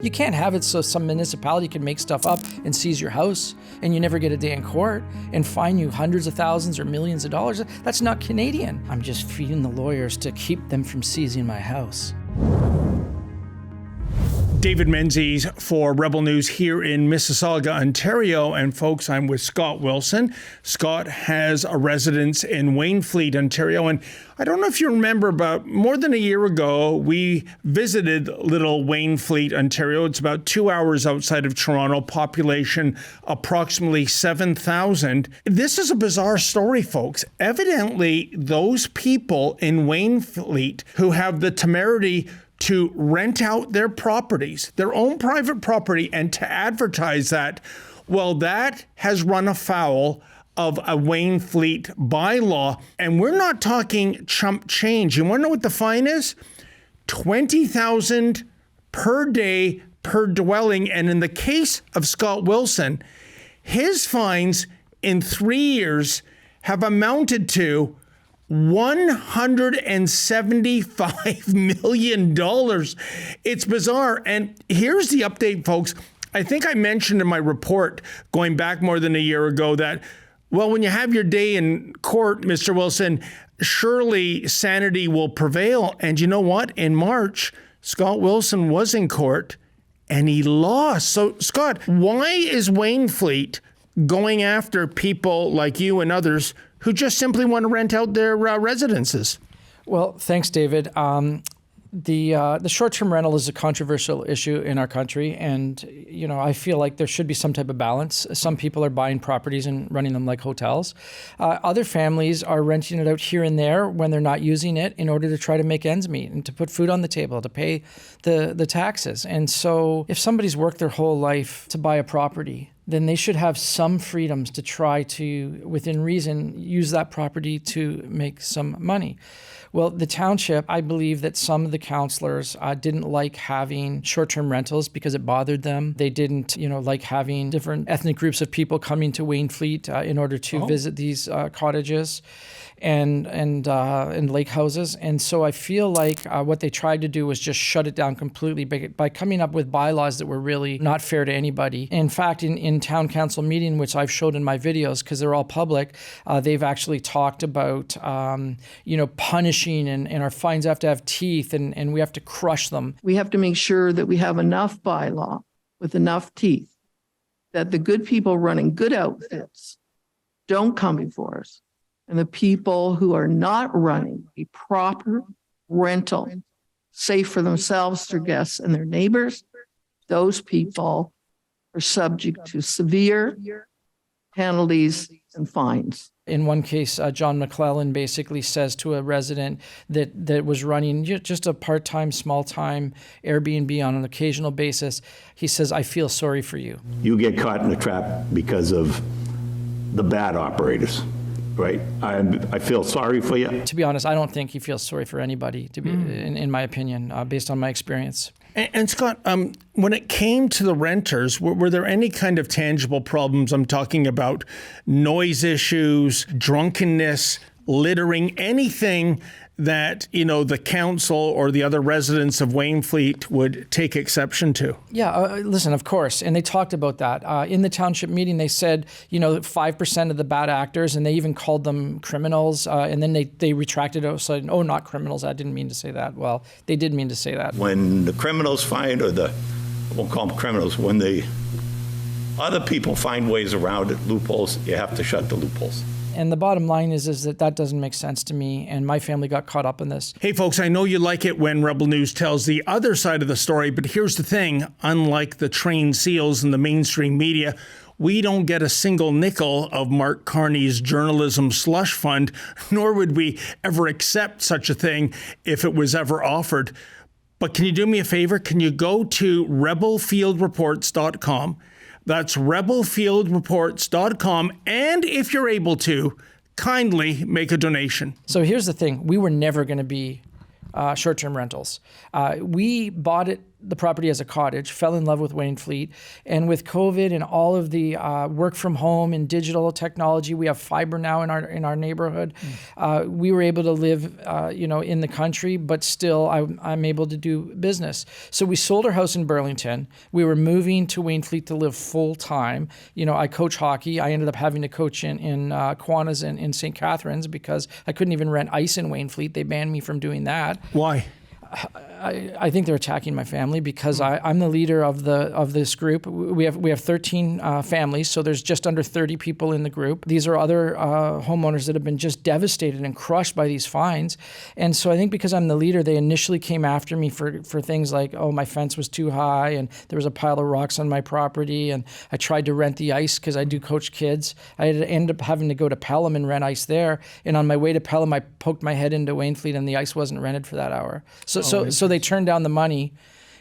You can't have it so some municipality can make stuff up and seize your house and you never get a day in court and fine you hundreds of thousands or millions of dollars. That's not Canadian. I'm just feeding the lawyers to keep them from seizing my house. David Menzies for Rebel News here in Mississauga, Ontario. And folks, I'm with Scott Wilson. Scott has a residence in Wainfleet, Ontario. And I don't know if you remember, but more than a year ago, we visited little Wainfleet, Ontario. It's about 2 hours outside of Toronto, population approximately 7,000. This is a bizarre story, folks. Evidently, those people in Wainfleet who have the temerity to rent out their properties, their own private property, and to advertise that, well, that has run afoul of a Wainfleet bylaw. And we're not talking chump change. You want to know what the fine is? $20,000 per day per dwelling. And in the case of Scott Wilson, his fines in 3 years have amounted to $175 million. It's bizarre. And here's the update, folks. I think I mentioned in my report going back more than a year ago that, well, when you have your day in court, Mr. Wilson, surely sanity will prevail. And you know what? In March, Scott Wilson was in court and he lost. So, Scott, why is Wainfleet going after people like you and others who just simply want to rent out their residences? Well, thanks, David. The short-term rental is a controversial issue in our country, and I feel like there should be some type of balance. Some people are buying properties and running them like hotels. Other families are renting it out here and there when they're not using it in order to try to make ends meet and to put food on the table, to pay the taxes. And so if somebody's worked their whole life to buy a property, then they should have some freedoms to try to, within reason, use that property to make some money. Well, the township, I believe that some of the councillors didn't like having short-term rentals because it bothered them. They didn't, like having different ethnic groups of people coming to Wainfleet in order to visit these cottages and lake houses. And so I feel like what they tried to do was just shut it down completely by coming up with bylaws that were really not fair to anybody. In fact, in town council meeting, which I've showed in my videos because they're all public, they've actually talked about, punishing and our fines have to have teeth and we have to crush them. We have to make sure that we have enough bylaw with enough teeth that the good people running good outfits don't come before us. And the people who are not running a proper rental, safe for themselves, their guests, and their neighbors, those people are subject to severe penalties and fines. In one case, John McClellan basically says to a resident that was running just a part-time, small-time Airbnb on an occasional basis, he says, "I feel sorry for you." You get caught in a trap because of the bad operators. Right. I feel sorry for you. To be honest, I don't think he feels sorry for anybody, to be, in my opinion, based on my experience. And Scott, when it came to the renters, were there any kind of tangible problems? I'm talking about noise issues, drunkenness, littering, anything that, the council or the other residents of Wainfleet would take exception to? Yeah, listen, of course. And they talked about that. In the township meeting, they said, 5% of the bad actors, and they even called them criminals. And then they retracted it, said, "Oh, not criminals. I didn't mean to say that." Well, they did mean to say that. When the criminals find, I won't call them criminals, when the other people find ways around it, loopholes, you have to shut the loopholes. And the bottom line is that doesn't make sense to me, and my family got caught up in this. Hey, folks, I know you like it when Rebel News tells the other side of the story, but here's the thing. Unlike the trained seals in the mainstream media, we don't get a single nickel of Mark Carney's journalism slush fund, nor would we ever accept such a thing if it was ever offered. But can you do me a favor? Can you go to rebelfieldreports.com? That's rebelfieldreports.com. And if you're able to, kindly make a donation. So here's the thing. We were never going to be short-term rentals. We bought it the property as a cottage, fell in love with Wainfleet. And with COVID and all of the work from home and digital technology, we have fiber now in our neighborhood. We were able to live, in the country, but still I'm able to do business. So we sold our house in Burlington. We were moving to Wainfleet to live full time. I coach hockey. I ended up having to coach in Kiwanis and in St. Catharines because I couldn't even rent ice in Wainfleet. They banned me from doing that. Why? I think they're attacking my family because I'm the leader of this group. We have 13 families, so there's just under 30 people in the group. These are other homeowners that have been just devastated and crushed by these fines. And so I think because I'm the leader, they initially came after me for things like, oh, my fence was too high and there was a pile of rocks on my property, and I tried to rent the ice because I do coach kids. I had to end up having to go to Pelham and rent ice there. And on my way to Pelham, I poked my head into Wainfleet and the ice wasn't rented for that hour. So they turned down the money,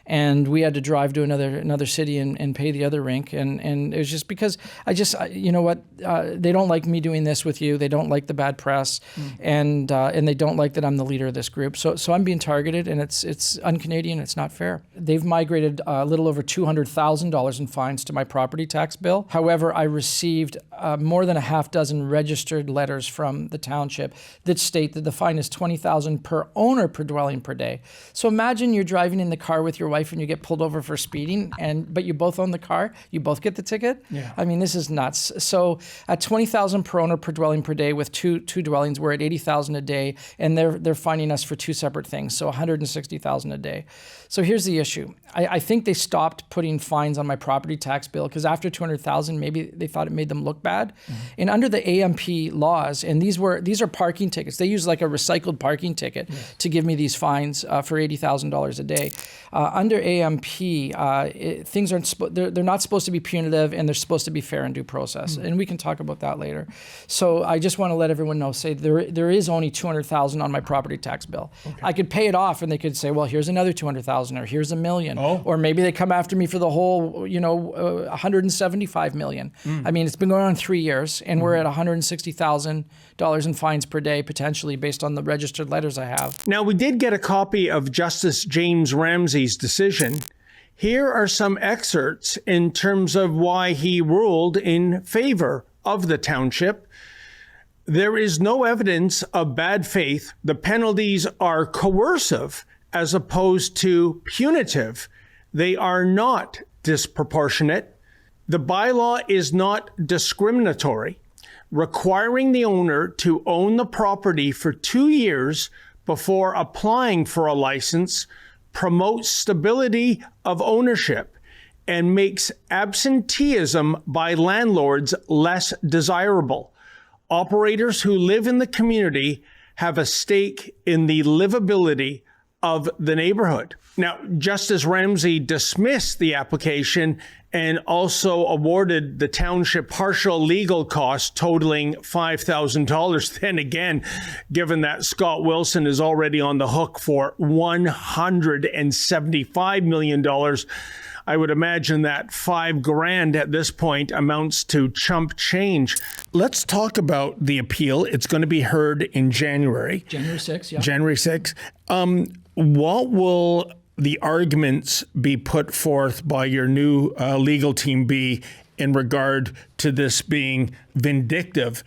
and we had to drive to another city and pay the other rink. And it was just because they don't like me doing this with you. They don't like the bad press, and they don't like that I'm the leader of this group. So I'm being targeted, and it's un-Canadian. It's not fair. They've migrated a little over $200,000 in fines to my property tax bill. However, I received more than a half dozen registered letters from the township that state that the fine is $20,000 per owner per dwelling per day. So imagine you're driving in the car with your wife and you get pulled over for speeding, but you both own the car, you both get the ticket. Yeah. I mean, this is nuts. So at $20,000 per owner per dwelling per day with two dwellings, we're at $80,000 a day, and they're fining us for two separate things, so $160,000 a day. So here's the issue. I think they stopped putting fines on my property tax bill because after $200,000, maybe they thought it made them look bad. And under the AMP laws, and these are parking tickets. They use like a recycled parking ticket to give me these fines for $80,000 a day. Under AMP, things aren't they're not supposed to be punitive, and they're supposed to be fair and due process. And we can talk about that later. So I just want to let everyone know, there is only $200,000 on my property tax bill. Okay. I could pay it off, and they could say, well, here's another $200,000, or here's $1 million. Or maybe they come after me for the whole, $175 million. I mean, it's been going on 3 years, and we're at $160,000 in fines per day, potentially, based on the registered letters I have. Now, we did get a copy of Justice James Ramsey's decision. Here are some excerpts in terms of why he ruled in favor of the township. There is no evidence of bad faith. The penalties are coercive as opposed to punitive. They are not disproportionate. The bylaw is not discriminatory, requiring the owner to own the property for 2 years before applying for a license promotes stability of ownership and makes absenteeism by landlords less desirable. Operators who live in the community have a stake in the livability of the neighborhood. Now, Justice Ramsey dismissed the application and also awarded the township partial legal costs totaling $5,000. Then again, given that Scott Wilson is already on the hook for $175 million, I would imagine that $5,000 at this point amounts to chump change. Let's talk about the appeal. It's going to be heard in January. January 6th, yeah. January 6th. What will the arguments be put forth by your new legal team be in regard to this being vindictive,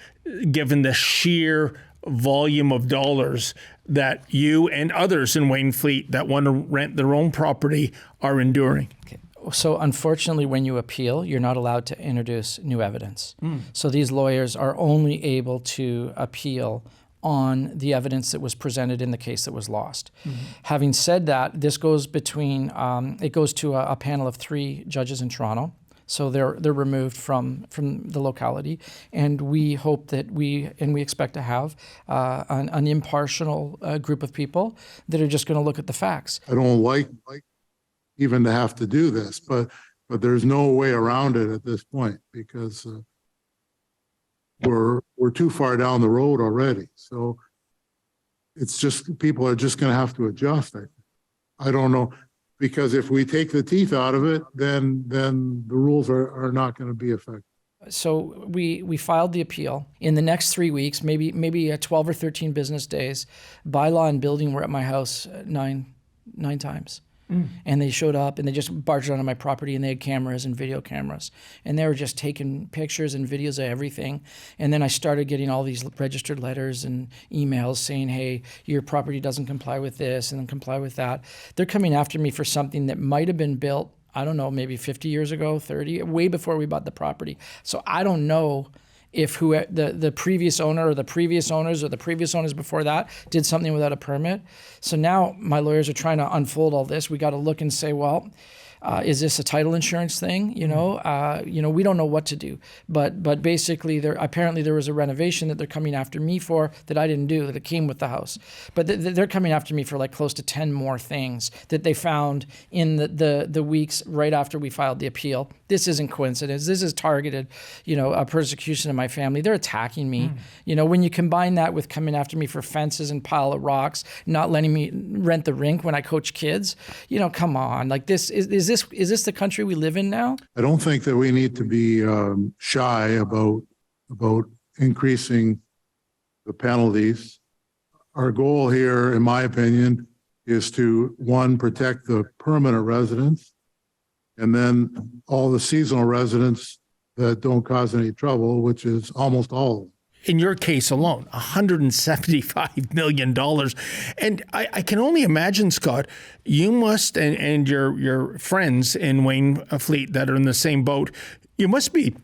given the sheer volume of dollars that you and others in Wainfleet that want to rent their own property are enduring? Okay. So unfortunately, when you appeal, you're not allowed to introduce new evidence. So these lawyers are only able to appeal on the evidence that was presented in the case that was lost. Having said that, this goes between, it goes to a panel of 3 judges in Toronto. So they're removed from the locality, and we hope that we expect to have an impartial group of people that are just going to look at the facts. I don't like even to have to do this, but there's no way around it at this point because we're too far down the road already. So it's just, people are just going to have to adjust. I don't know, because if we take the teeth out of it, then the rules are not going to be effective. So we filed the appeal. In the next 3 weeks, maybe 12 or 13 business days, bylaw and building were at my house nine times. And they showed up and they just barged onto my property, and they had cameras and video cameras. And they were just taking pictures and videos of everything. And then I started getting all these registered letters and emails saying, hey, your property doesn't comply with this and then comply with that. They're coming after me for something that might have been built, I don't know, maybe 50 years ago, 30, way before we bought the property. So I don't know if the previous owner or the previous owners or the previous owners before that did something without a permit. So now my lawyers are trying to unfold all this. We got to look and say, well, is this a title insurance thing? We don't know what to do. But basically, apparently there was a renovation that they're coming after me for that I didn't do, that it came with the house. But they're coming after me for like close to 10 more things that they found in the weeks right after we filed the appeal. This isn't coincidence. This is targeted, a persecution of my family. They're attacking me. When you combine that with coming after me for fences and pile of rocks, not letting me rent the rink when I coach kids, come on. Like this is this the country we live in now? I don't think that we need to be shy about increasing the penalties. Our goal here, in my opinion, is to, one, protect the permanent residents, and then all the seasonal residents that don't cause any trouble, which is almost all of them. In your case alone, $175 million. And I can only imagine, Scott, you must, and your friends in Wainfleet that are in the same boat, you must be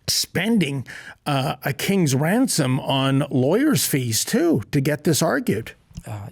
spending a king's ransom on lawyers' fees too to get this argued.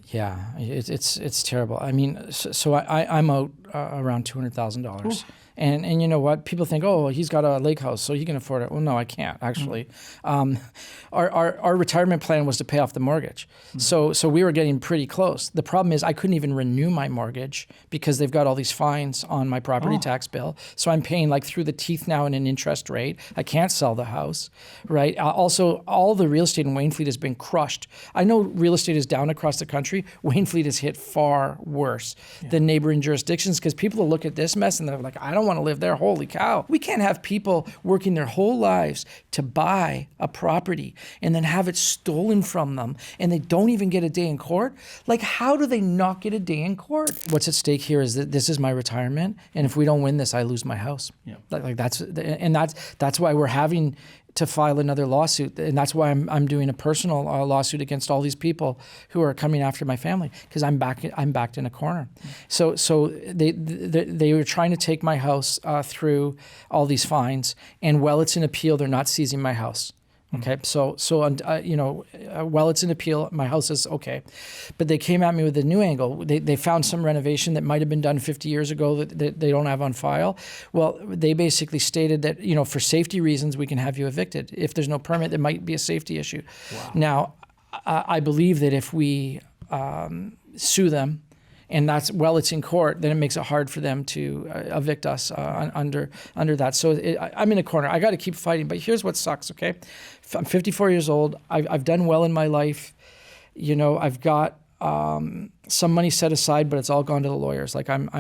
Yeah, it's terrible. I mean, so I'm out around $200,000. And you know what? People think, oh, he's got a lake house, so he can afford it. Well, no, I can't, actually. Our retirement plan was to pay off the mortgage. So we were getting pretty close. The problem is I couldn't even renew my mortgage because they've got all these fines on my property tax bill. So I'm paying like through the teeth now in an interest rate. I can't sell the house, right? Also, all the real estate in Wainfleet has been crushed. I know real estate is down across the country. Wainfleet is hit far worse than neighboring jurisdictions because people will look at this mess and they're like, I don't want to live there. Holy cow. We can't have people working their whole lives to buy a property and then have it stolen from them and they don't even get a day in court. Like, how do they not get a day in court? What's at stake here is that this is my retirement, and if we don't win this, I lose my house. Yeah. That's why we're having to file another lawsuit, and that's why I'm doing a personal lawsuit against all these people who are coming after my family because I'm backed in a corner. So they were trying to take my house through all these fines, and while it's in appeal, they're not seizing my house. Okay, so while it's in appeal, my house is okay. But they came at me with a new angle. They found some renovation that might have been done 50 years ago that they don't have on file. Well, they basically stated that, for safety reasons, we can have you evicted. If there's no permit, there might be a safety issue. Wow. Now, I believe that if we sue them, and that's while it's in court, then it makes it hard for them to evict us under that. So I'm in a corner. I got to keep fighting. But here's what sucks. Okay, I'm 54 years old. I've done well in my life. I've got some money set aside, but it's all gone to the lawyers. Like I'm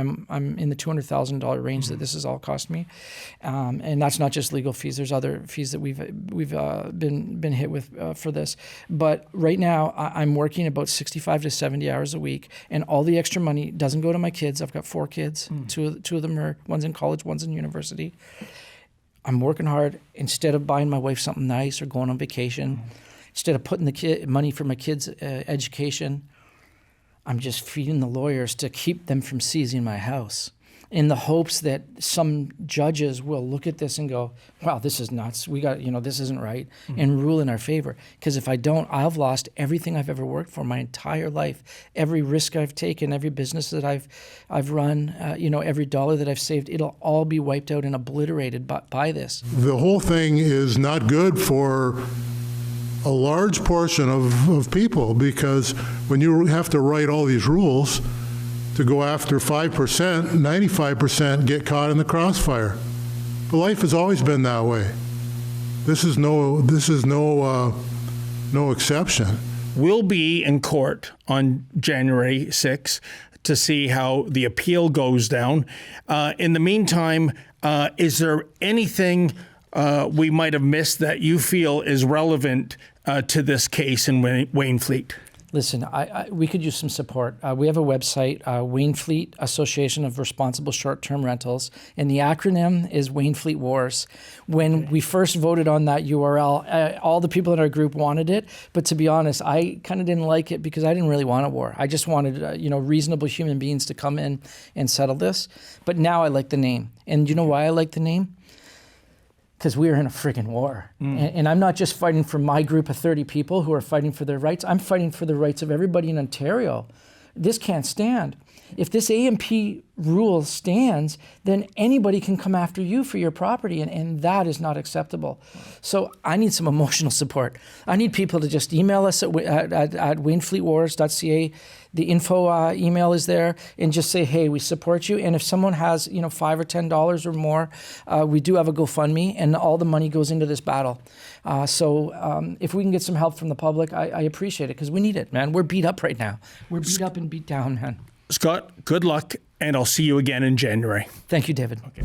in the $200,000 range that this has all cost me, and that's not just legal fees. There's other fees that we've been hit with for this. But right now, I'm working about 65 to 70 hours a week, and all the extra money doesn't go to my kids. I've got 4 kids. Two of them one's in college, one's in university. I'm working hard. Instead of buying my wife something nice or going on vacation, instead of putting the money for my kids' education, I'm just feeding the lawyers to keep them from seizing my house in the hopes that some judges will look at this and go, wow, this is nuts. We got, this isn't right, and rule in our favor. Because if I don't, I've lost everything I've ever worked for my entire life, every risk I've taken, every business that I've run, every dollar that I've saved, it'll all be wiped out and obliterated by this. The whole thing is not good for a large portion of people, because when you have to write all these rules to go after 5%, 95% get caught in the crossfire. But life has always been that way. This is no exception. We'll be in court on January 6th to see how the appeal goes down. In the meantime, is there anything we might have missed that you feel is relevant to this case in Wainfleet? Listen, we could use some support. We have a website, Wainfleet Association of Responsible Short-Term Rentals, and the acronym is Wainfleet Wars. When we first voted on that URL, all the people in our group wanted it, but to be honest, I kind of didn't like it because I didn't really want a war. I just wanted, reasonable human beings to come in and settle this. But now I like the name. And you know why I like the name? Because we are in a friggin' war. And I'm not just fighting for my group of 30 people who are fighting for their rights. I'm fighting for the rights of everybody in Ontario. This can't stand. If this AMP rule stands, then anybody can come after you for your property, and that is not acceptable. So I need some emotional support. I need people to just email us at wainfleetwars.ca. The info email is there, and just say, hey, we support you. And if someone has, $5 or $10 or more, we do have a GoFundMe, and all the money goes into this battle. So if we can get some help from the public, I appreciate it, because we need it, man. We're beat up right now. We're beat up and beat down, man. Scott, good luck, and I'll see you again in January. Thank you, David. Okay.